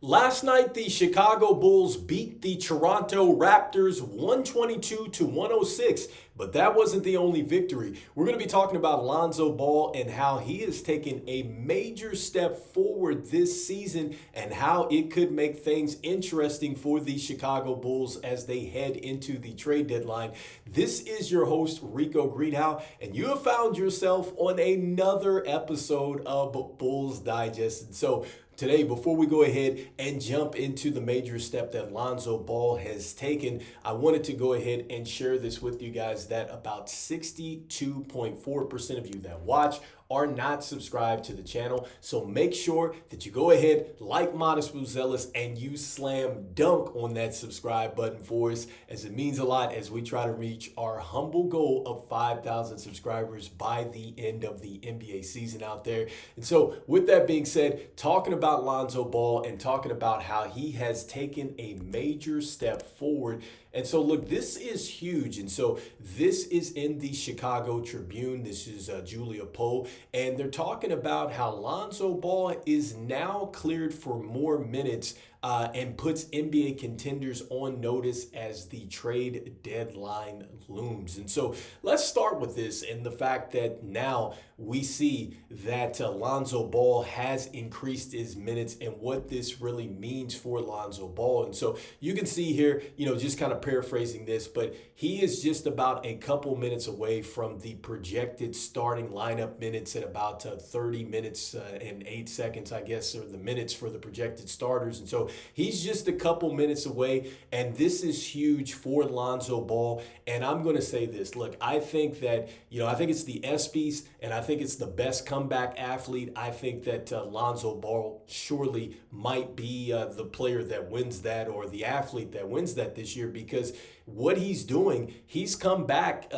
Last night, the Chicago Bulls beat the Toronto Raptors 122 to 106, but that wasn't the only victory. We're going to be talking about Lonzo Ball and how he has taken a major step forward this season and how it could make things interesting for the Chicago Bulls as they head into the trade deadline. This is your host, Rico Greenhowe, and you have found yourself on another episode of Bulls Digest. And so, today, before we go ahead and jump into the major step that Lonzo Ball has taken, I wanted to go ahead and share this with you guys that about 62.4% of you that watch are not subscribed to the channel. So make sure that you go ahead, like Modest Buzelis, and you slam dunk on that subscribe button for us, as it means a lot as we try to reach our humble goal of 5,000 subscribers by the end of the NBA season out there. And so with that being said, talking about Lonzo Ball and talking about how he has taken a major step forward. And so, look, this is huge. And so this is in the Chicago Tribune. This is Julia Poe. And they're talking about how Lonzo Ball is now cleared for more minutes and puts NBA contenders on notice as the trade deadline looms. And so let's start with this and the fact that now we see that Lonzo Ball has increased his minutes and what this really means for Lonzo Ball. And so you can see here, just kind of paraphrasing this, but he is just about a couple minutes away from the projected starting lineup minutes at about 30 minutes and 8 seconds, I guess, or the minutes for the projected starters. And so he's just a couple minutes away, and this is huge for Lonzo Ball. And I'm going to say this. Look, I think that, I think it's the ESPYs, and I think it's the best comeback athlete. I think that Lonzo Ball surely might be the player that wins that or the athlete that wins that this year, because what he's doing, he's come back,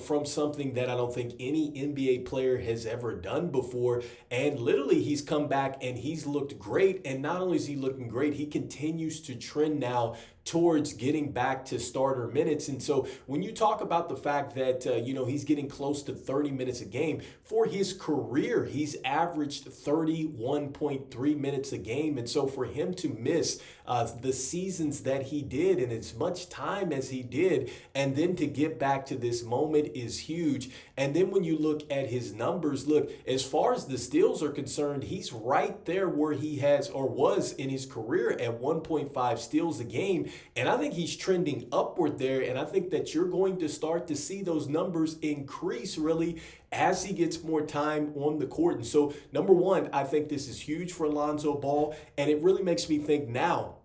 from something that I don't think any NBA player has ever done before. And literally, he's come back and he's looked great. And not only is he looking great, he continues to trend now towards getting back to starter minutes. And so when you talk about the fact that, he's getting close to 30 minutes a game, for his career, he's averaged 31.3 minutes a game. And so for him to miss the seasons that he did and as much time as he did, and then to get back to this moment is huge. And then when you look at his numbers, look, as far as the steals are concerned, he's right there where he has or was in his career at 1.5 steals a game. And I think he's trending upward there. And I think that you're going to start to see those numbers increase really as he gets more time on the court. And so, number one, I think this is huge for Lonzo Ball. And it really makes me think now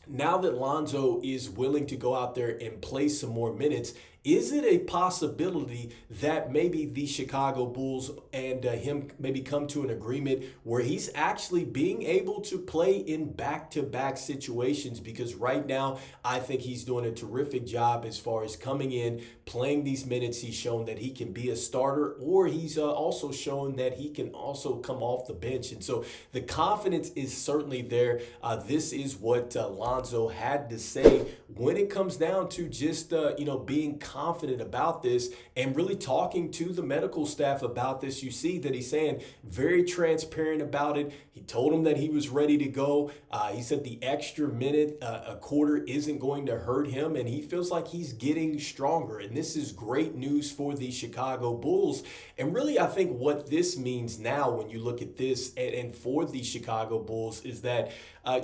that Lonzo is willing to go out there and play some more minutes, is it a possibility that maybe the Chicago Bulls and him maybe come to an agreement where he's actually being able to play in back-to-back situations? Because right now, I think he's doing a terrific job as far as coming in, playing these minutes. He's shown that he can be a starter, or he's also shown that he can also come off the bench. And so the confidence is certainly there. This is what Lonzo had to say when it comes down to just, being confident about this and really talking to the medical staff about this. You see that he's saying very transparent about it. He told him that he was ready to go. He said the extra minute, a quarter isn't going to hurt him, and he feels like he's getting stronger. And this is great news for the Chicago Bulls. And really, I think what this means now when you look at this and for the Chicago Bulls is that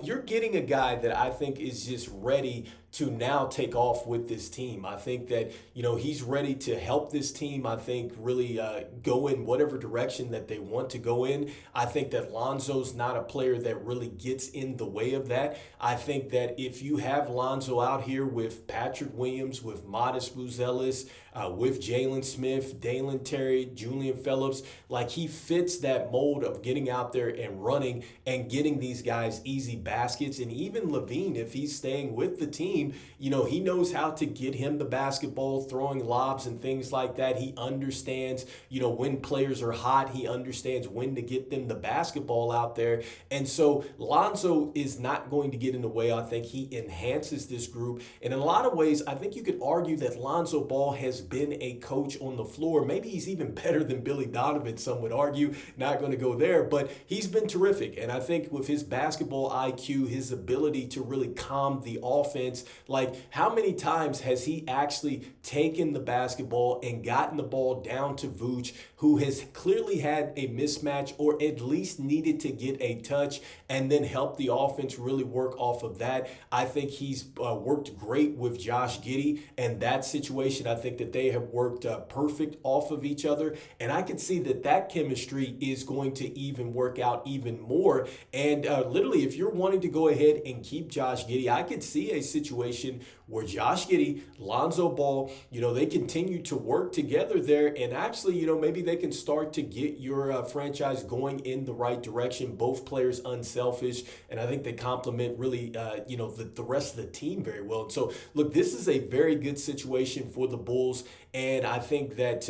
you're getting a guy that I think is just ready to now take off with this team. I think that, he's ready to help this team, I think, really go in whatever direction that they want to go in. I think that Lonzo's not a player that really gets in the way of that. I think that if you have Lonzo out here with Patrick Williams, with Modest Buzelis, with Jalen Smith, Dalen Terry, Julian Phillips, like he fits that mold of getting out there and running and getting these guys easy baskets. And even Levine, if he's staying with the team, he knows how to get him the basketball, throwing lobs and things like that. He understands, when players are hot, he understands when to get them the basketball out there. And so Lonzo is not going to get in the way. I think he enhances this group. And in a lot of ways, I think you could argue that Lonzo Ball has been a coach on the floor. Maybe he's even better than Billy Donovan, some would argue. Not going to go there, but he's been terrific. And I think with his basketball IQ, his ability to really calm the offense, like how many times has he actually taken the basketball and gotten the ball down to Vooch, who has clearly had a mismatch or at least needed to get a touch and then help the offense really work off of that. I think he's worked great with Josh Giddey, and that situation, I think that they have worked perfect off of each other. And I can see that that chemistry is going to even work out even more. And literally, if you're wanting to go ahead and keep Josh Giddey, I could see a situation where Josh Giddey, Lonzo Ball, they continue to work together there. And actually, maybe they can start to get your franchise going in the right direction. Both players unselfish. And I think they complement really, the rest of the team very well. And so, look, this is a very good situation for the Bulls. And I think that,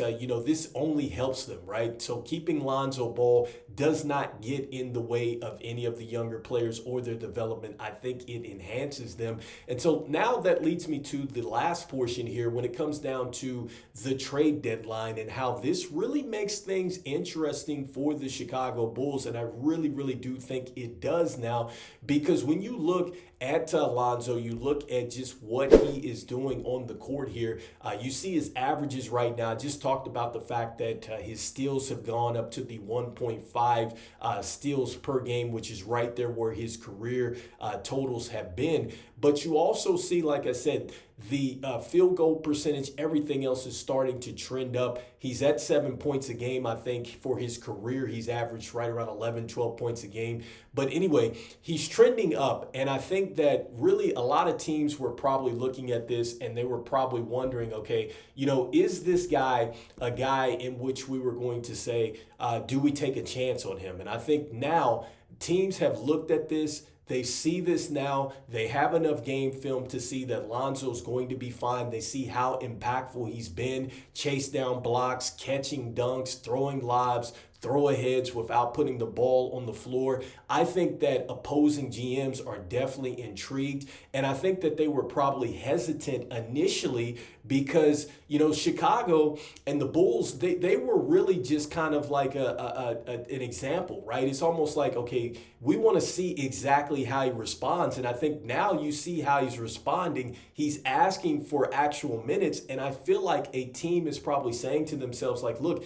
this only helps them, right? So keeping Lonzo Ball does not get in the way of any of the younger players or their development. I think it enhances them. And so now that leads me to the last portion here when it comes down to the trade deadline and how this really makes things interesting for the Chicago Bulls. And I really, really do think it does now, because when you look at Lonzo, you look at just what he is doing on the court here. You see his averages right now. I just talked about the fact that his steals have gone up to the 1.5 steals per game, which is right there where his career totals have been. But you also see, like I said, the field goal percentage, everything else is starting to trend up. He's at 7 points a game. I think for his career, he's averaged right around 11, 12 points a game. But anyway, he's trending up. And I think that really a lot of teams were probably looking at this and they were probably wondering, okay, is this guy a guy in which we were going to say, do we take a chance on him? And I think now teams have looked at this. They see this now. They have enough game film to see that Lonzo's going to be fine. They see how impactful he's been, chase down blocks, catching dunks, throwing lobs, throw-aheads without putting the ball on the floor. I think that opposing GMs are definitely intrigued, and I think that they were probably hesitant initially because, Chicago and the Bulls, they were really just kind of like an example, right? It's almost like, okay, we want to see exactly how he responds, and I think now you see how he's responding. He's asking for actual minutes, and I feel like a team is probably saying to themselves, like, look,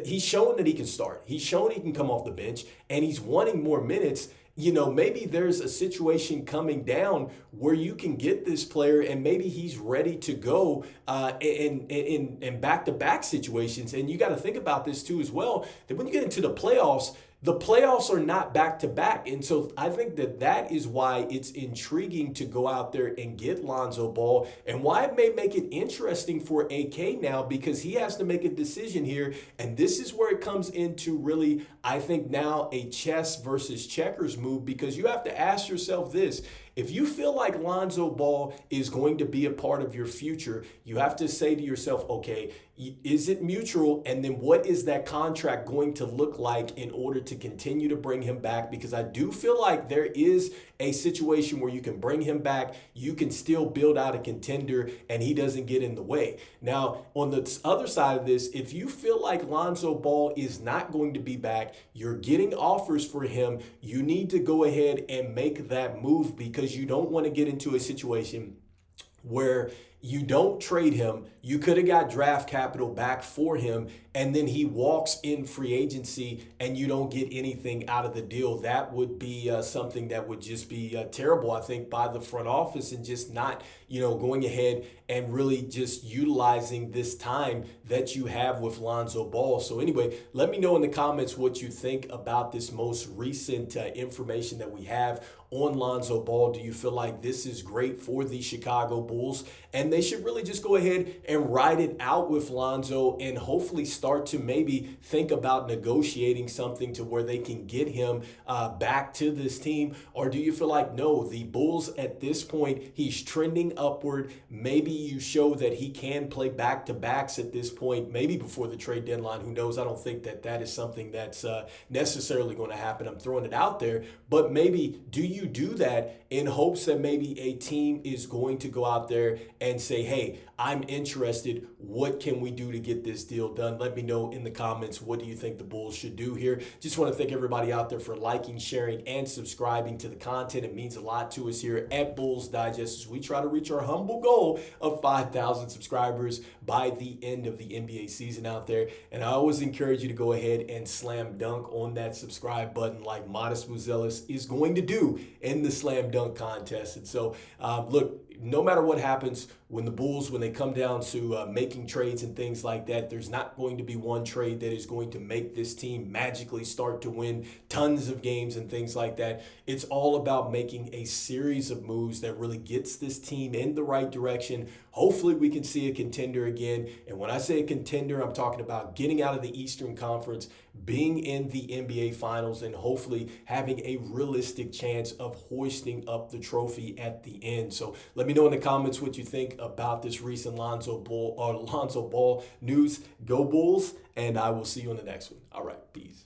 he's showing that he can start. He's showing he can come off the bench, and he's wanting more minutes. Maybe there's a situation coming down where you can get this player and maybe he's ready to go in back-to-back situations. And you got to think about this too as well, that when you get into the playoffs are not back-to-back. And so I think that is why it's intriguing to go out there and get Lonzo Ball, and why it may make it interesting for AK now, because he has to make a decision here. And this is where it comes into really, I think now, a chess versus checkers move, because you have to ask yourself this. If you feel like Lonzo Ball is going to be a part of your future, you have to say to yourself, okay, is it mutual? And then what is that contract going to look like in order to continue to bring him back? Because I do feel like there is a situation where you can bring him back, you can still build out a contender, and he doesn't get in the way. Now, on the other side of this, if you feel like Lonzo Ball is not going to be back, you're getting offers for him, you need to go ahead and make that move, because you don't want to get into a situation where you don't trade him. You could have got draft capital back for him, and then he walks in free agency and you don't get anything out of the deal. That would be something that would just be terrible, I think, by the front office, and just not, going ahead and really just utilizing this time that you have with Lonzo Ball. So anyway, let me know in the comments what you think about this most recent information that we have on Lonzo Ball. Do you feel like this is great for the Chicago Bulls, and they should really just go ahead and ride it out with Lonzo and hopefully start to maybe think about negotiating something to where they can get him back to this team? Or do you feel like, no, the Bulls at this point, he's trending upward. Maybe you show that he can play back-to-backs at this point, maybe before the trade deadline. Who knows? I don't think that is something that's necessarily going to happen. I'm throwing it out there. But maybe do you do that in hopes that maybe a team is going to go out there and say, hey, I'm interested. What can we do to get this deal done? Let me know in the comments, what do you think the Bulls should do here? Just want to thank everybody out there for liking, sharing, and subscribing to the content. It means a lot to us here at Bulls Digest as we try to reach our humble goal of 5,000 subscribers by the end of the NBA season out there. And I always encourage you to go ahead and slam dunk on that subscribe button like Modest Buzelis is going to do in the slam dunk contest. And so, look, no matter what happens, when the Bulls, when they come down to making trades and things like that, there's not going to be one trade that is going to make this team magically start to win tons of games and things like that. It's all about making a series of moves that really gets this team in the right direction. Hopefully we can see a contender again. And when I say a contender, I'm talking about getting out of the Eastern Conference, being in the NBA Finals, and hopefully having a realistic chance of hoisting up the trophy at the end. So let me know in the comments what you think about this recent Lonzo Ball news. Go Bulls, and I will see you on the next one. All right, peace.